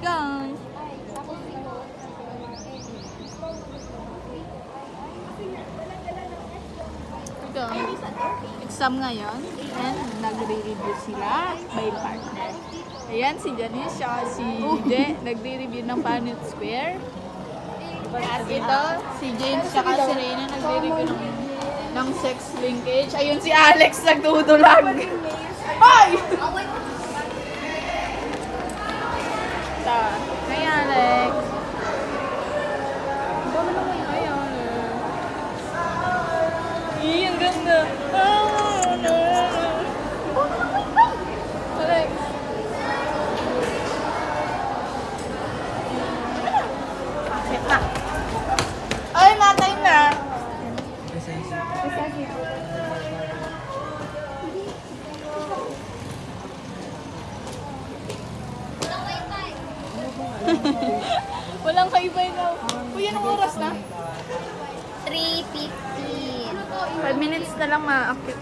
guys. Ito, exam ngayon. And nagre-review sila by partner. Ayan, si Janice, siya si Je, nagre-review ng Punnett Square. At ito, si James, saka si Reyna, nagre-review ng sex linkage. Ayun, si Alex, nagdudulag. Ay! Ito, hi Alex. Hi Alex. Ang ganda. Alex. Bakit na? Ay, matay na. Walang kaibay daw. Uy, anong oras na? 3:15. 5 minutes na lang maakit.